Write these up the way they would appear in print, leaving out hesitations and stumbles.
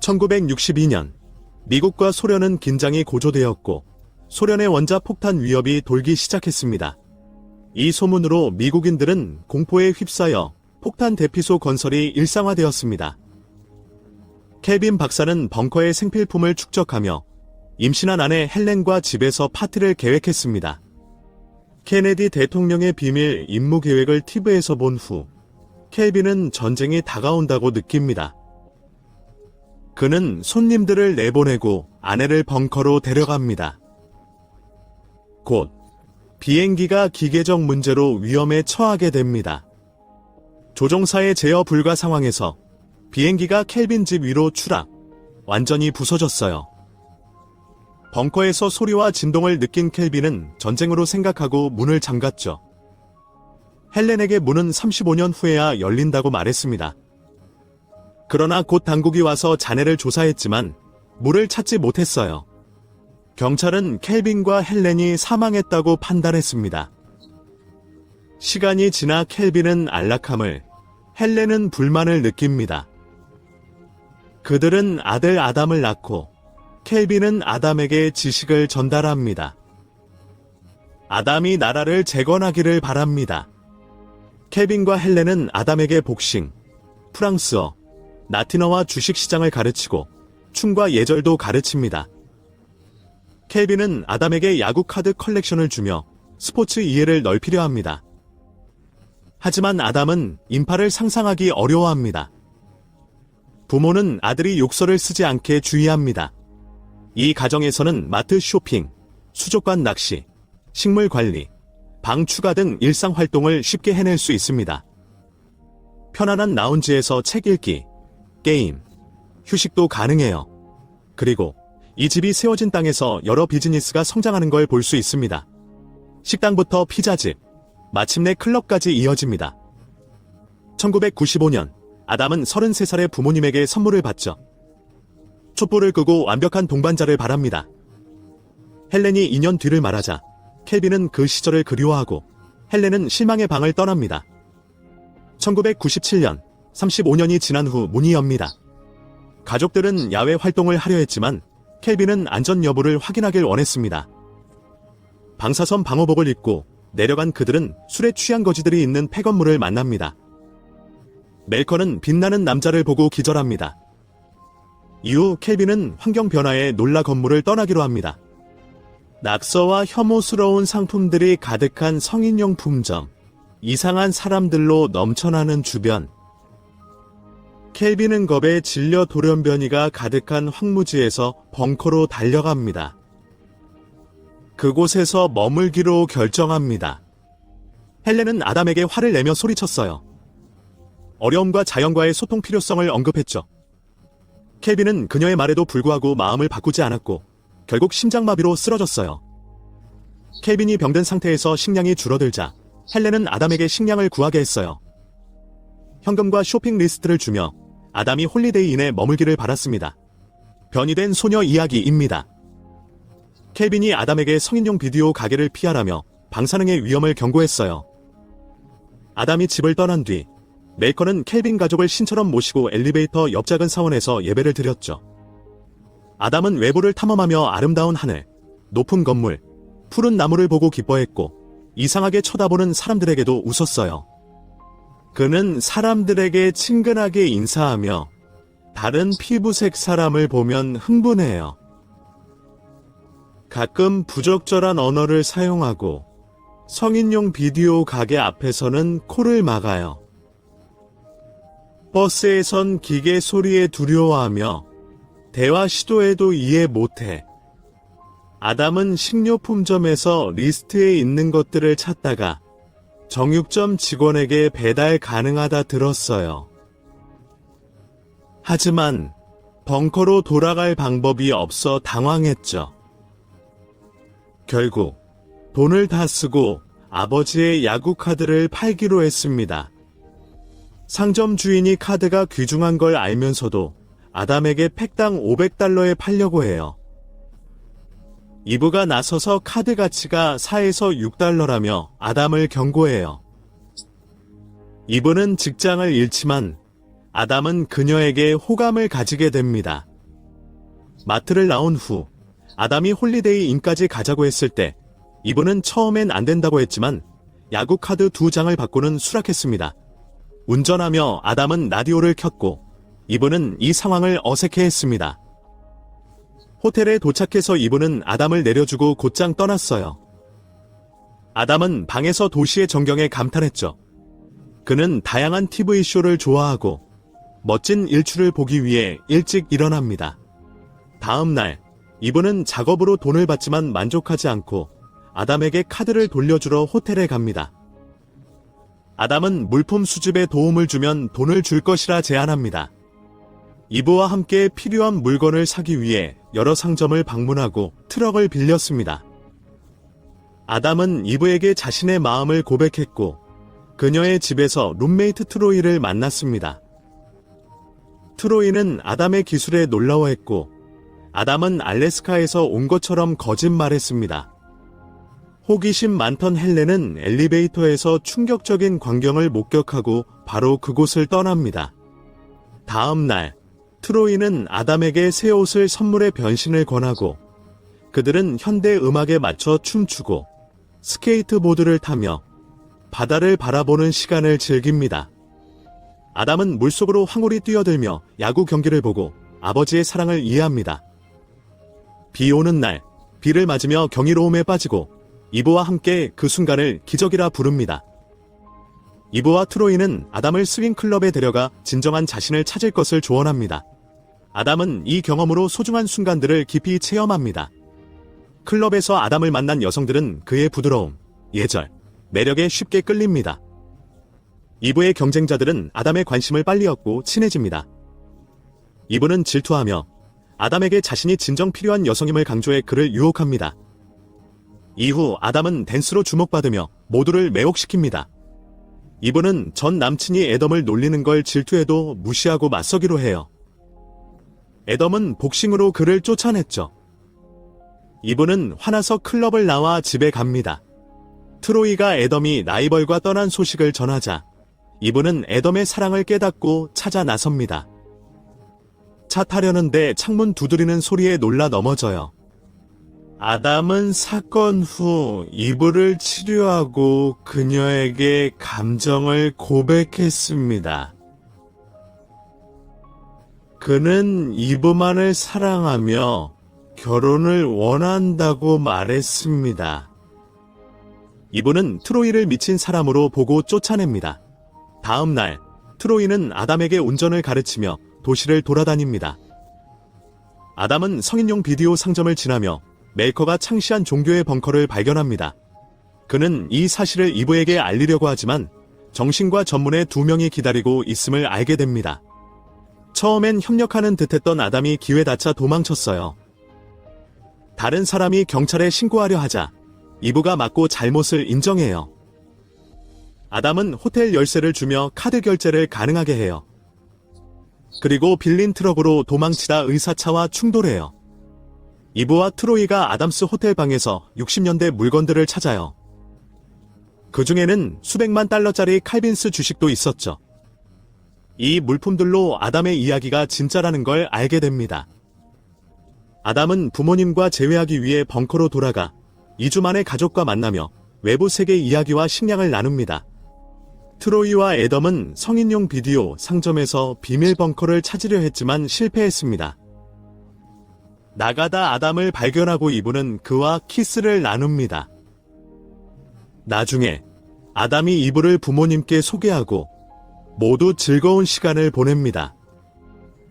1962년 미국과 소련은 긴장이 고조되었고 소련의 원자폭탄 위협이 돌기 시작했습니다. 이 소문으로 미국인들은 공포에 휩싸여 폭탄 대피소 건설이 일상화되었습니다. 켈빈 박사는 벙커의 생필품을 축적하며 임신한 아내 헬렌과 집에서 파티를 계획했습니다. 케네디 대통령의 비밀 임무 계획을 TV에서 본 후 켈빈은 전쟁이 다가온다고 느낍니다. 그는 손님들을 내보내고 아내를 벙커로 데려갑니다. 곧 비행기가 기계적 문제로 위험에 처하게 됩니다. 조종사의 제어 불가 상황에서 비행기가 켈빈 집 위로 추락, 완전히 부서졌어요. 벙커에서 소리와 진동을 느낀 켈빈은 전쟁으로 생각하고 문을 잠갔죠. 헬렌에게 문은 35년 후에야 열린다고 말했습니다. 그러나 곧 당국이 와서 자네를 조사했지만 물을 찾지 못했어요. 경찰은 켈빈과 헬렌이 사망했다고 판단했습니다. 시간이 지나 켈빈은 안락함을, 헬렌은 불만을 느낍니다. 그들은 아들 아담을 낳고 켈빈은 아담에게 지식을 전달합니다. 아담이 나라를 재건하기를 바랍니다. 켈빈과 헬렌은 아담에게 복싱, 프랑스어, 라틴어와 주식시장을 가르치고 춤과 예절도 가르칩니다. 켈빈은 아담에게 야구 카드 컬렉션을 주며 스포츠 이해를 넓히려 합니다. 하지만 아담은 인파를 상상하기 어려워합니다. 부모는 아들이 욕설을 쓰지 않게 주의합니다. 이 가정에서는 마트 쇼핑, 수족관 낚시, 식물 관리, 방 추가 등 일상 활동을 쉽게 해낼 수 있습니다. 편안한 라운지에서 책 읽기, 게임, 휴식도 가능해요. 그리고 이 집이 세워진 땅에서 여러 비즈니스가 성장하는 걸 볼 수 있습니다. 식당부터 피자집, 마침내 클럽까지 이어집니다. 1995년 아담은 33살의 부모님에게 선물을 받죠. 촛불을 끄고 완벽한 동반자를 바랍니다. 헬렌이 2년 뒤를 말하자 켈빈은 그 시절을 그리워하고 헬렌은 실망의 방을 떠납니다. 1997년 35년이 지난 후 문이 엽니다. 가족들은 야외 활동을 하려 했지만 켈빈은 안전 여부를 확인하길 원했습니다. 방사선 방호복을 입고 내려간 그들은 술에 취한 거지들이 있는 폐건물을 만납니다. 멜커는 빛나는 남자를 보고 기절합니다. 이후 켈빈은 환경 변화에 놀라 건물을 떠나기로 합니다. 낙서와 혐오스러운 상품들이 가득한 성인용품점, 이상한 사람들로 넘쳐나는 주변. 켈빈은 겁에 질려 돌연변이가 가득한 황무지에서 벙커로 달려갑니다. 그곳에서 머물기로 결정합니다. 헬렌은 아담에게 화를 내며 소리쳤어요. 어려움과 자연과의 소통 필요성을 언급했죠. 켈빈은 그녀의 말에도 불구하고 마음을 바꾸지 않았고 결국 심장마비로 쓰러졌어요. 켈빈이 병든 상태에서 식량이 줄어들자 헬렌은 아담에게 식량을 구하게 했어요. 현금과 쇼핑 리스트를 주며 아담이 홀리데이인에 머물기를 바랐습니다. 변이된 소녀 이야기입니다. 켈빈이 아담에게 성인용 비디오 가게를 피하라며 방사능의 위험을 경고했어요. 아담이 집을 떠난 뒤 멜커는 켈빈 가족을 신처럼 모시고 엘리베이터 옆 작은 사원에서 예배를 드렸죠. 아담은 외부를 탐험하며 아름다운 하늘, 높은 건물, 푸른 나무를 보고 기뻐했고 이상하게 쳐다보는 사람들에게도 웃었어요. 그는 사람들에게 친근하게 인사하며 다른 피부색 사람을 보면 흥분해요. 가끔 부적절한 언어를 사용하고 성인용 비디오 가게 앞에서는 코를 막아요. 버스에선 기계 소리에 두려워하며 대화 시도에도 이해 못해. 아담은 식료품점에서 리스트에 있는 것들을 찾다가 정육점 직원에게 배달 가능하다 들었어요. 하지만 벙커로 돌아갈 방법이 없어 당황했죠. 결국 돈을 다 쓰고 아버지의 야구 카드를 팔기로 했습니다. 상점 주인이 카드가 귀중한 걸 알면서도 아담에게 팩당 $500에 팔려고 해요. 이브가 나서서 카드 가치가 4에서 $6라며 아담을 경고해요. 이브는 직장을 잃지만 아담은 그녀에게 호감을 가지게 됩니다. 마트를 나온 후 아담이 홀리데이 인까지 가자고 했을 때 이브는 처음엔 안 된다고 했지만 야구 카드 2장을 받고는 수락했습니다. 운전하며 아담은 라디오를 켰고 이브는 이 상황을 어색해했습니다. 호텔에 도착해서 이브는 아담을 내려주고 곧장 떠났어요. 아담은 방에서 도시의 전경에 감탄했죠. 그는 다양한 TV쇼를 좋아하고 멋진 일출을 보기 위해 일찍 일어납니다. 다음 날 이브는 작업으로 돈을 받지만 만족하지 않고 아담에게 카드를 돌려주러 호텔에 갑니다. 아담은 물품 수집에 도움을 주면 돈을 줄 것이라 제안합니다. 이브와 함께 필요한 물건을 사기 위해 여러 상점을 방문하고 트럭을 빌렸습니다. 아담은 이브에게 자신의 마음을 고백했고 그녀의 집에서 룸메이트 트로이를 만났습니다. 트로이는 아담의 기술에 놀라워했고 아담은 알래스카에서 온 것처럼 거짓말했습니다. 호기심 많던 헬렌은 엘리베이터에서 충격적인 광경을 목격하고 바로 그곳을 떠납니다. 다음 날 트로이는 아담에게 새 옷을 선물해 변신을 권하고 그들은 현대 음악에 맞춰 춤추고 스케이트보드를 타며 바다를 바라보는 시간을 즐깁니다. 아담은 물속으로 황홀히 뛰어들며 야구 경기를 보고 아버지의 사랑을 이해합니다. 비 오는 날 비를 맞으며 경이로움에 빠지고 이브와 함께 그 순간을 기적이라 부릅니다. 이브와 트로이는 아담을 스윙클럽에 데려가 진정한 자신을 찾을 것을 조언합니다. 아담은 이 경험으로 소중한 순간들을 깊이 체험합니다. 클럽에서 아담을 만난 여성들은 그의 부드러움, 예절, 매력에 쉽게 끌립니다. 이브의 경쟁자들은 아담의 관심을 빨리 얻고 친해집니다. 이브는 질투하며 아담에게 자신이 진정 필요한 여성임을 강조해 그를 유혹합니다. 이후 아담은 댄스로 주목받으며 모두를 매혹시킵니다. 이브는 전 남친이 애덤을 놀리는 걸 질투해도 무시하고 맞서기로 해요. 애덤은 복싱으로 그를 쫓아냈죠. 이브는 화나서 클럽을 나와 집에 갑니다. 트로이가 애덤이 라이벌과 떠난 소식을 전하자 이브는 애덤의 사랑을 깨닫고 찾아 나섭니다. 차 타려는데 창문 두드리는 소리에 놀라 넘어져요. 아담은 사건 후 이브를 치료하고 그녀에게 감정을 고백했습니다. 그는 이브만을 사랑하며 결혼을 원한다고 말했습니다. 이브는 트로이를 미친 사람으로 보고 쫓아냅니다. 다음 날 트로이는 아담에게 운전을 가르치며 도시를 돌아다닙니다. 아담은 성인용 비디오 상점을 지나며 메이커가 창시한 종교의 벙커를 발견합니다. 그는 이 사실을 이브에게 알리려고 하지만 정신과 전문의 2명이 기다리고 있음을 알게 됩니다. 처음엔 협력하는 듯했던 아담이 기회다차 도망쳤어요. 다른 사람이 경찰에 신고하려 하자 이브가 맞고 잘못을 인정해요. 아담은 호텔 열쇠를 주며 카드 결제를 가능하게 해요. 그리고 빌린 트럭으로 도망치다 의사차와 충돌해요. 이브와 트로이가 아담스 호텔 방에서 60년대 물건들을 찾아요. 그 중에는 수백만 달러짜리 칼빈스 주식도 있었죠. 이 물품들로 아담의 이야기가 진짜라는 걸 알게 됩니다. 아담은 부모님과 재회하기 위해 벙커로 돌아가 2주 만에 가족과 만나며 외부 세계 이야기와 식량을 나눕니다. 트로이와 애덤은 성인용 비디오 상점에서 비밀 벙커를 찾으려 했지만 실패했습니다. 나가다 아담을 발견하고 이브는 그와 키스를 나눕니다. 나중에 아담이 이브를 부모님께 소개하고 모두 즐거운 시간을 보냅니다.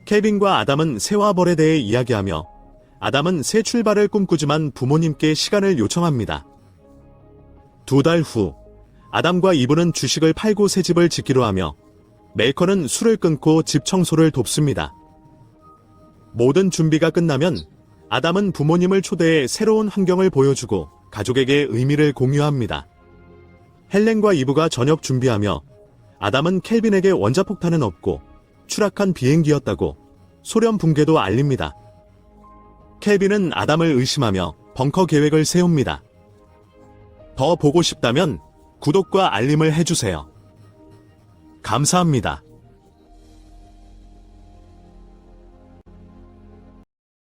케빈과 아담은 새와 벌에 대해 이야기하며 아담은 새 출발을 꿈꾸지만 부모님께 시간을 요청합니다. 2달 후 아담과 이브는 주식을 팔고 새 집을 짓기로 하며 메이커는 술을 끊고 집 청소를 돕습니다. 모든 준비가 끝나면 아담은 부모님을 초대해 새로운 환경을 보여주고 가족에게 의미를 공유합니다. 헬렌과 이브가 저녁 준비하며 아담은 켈빈에게 원자폭탄은 없고 추락한 비행기였다고 소련 붕괴도 알립니다. 켈빈은 아담을 의심하며 벙커 계획을 세웁니다. 더 보고 싶다면 구독과 알림을 해주세요. 감사합니다.